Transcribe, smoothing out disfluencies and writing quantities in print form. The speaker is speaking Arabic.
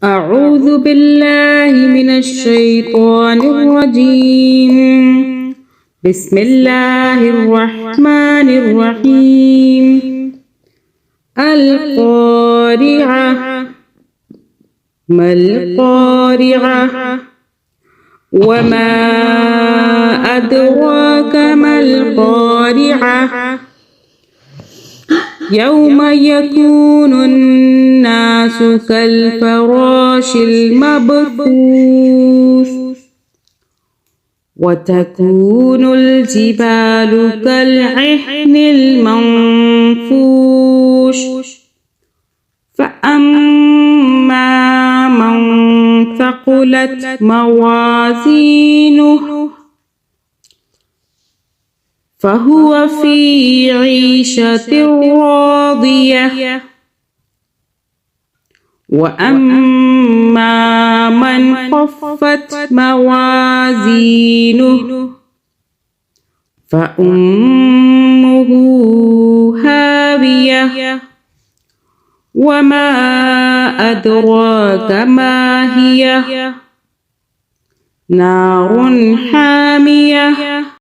أعوذ بالله من الشيطان الرجيم. بسم الله الرحمن الرحيم. القارعة. ما القارعة؟ وما أدراك ما القارعة؟ يوم يكون الناس كالفراش المبثوث وتكون الجبال كالعهن المنفوش فأما من ثقلت موازينه فهو في عيشة راضية وأما من خفت موازينه فأمه هاوية وما أدراك ما هي نار حامية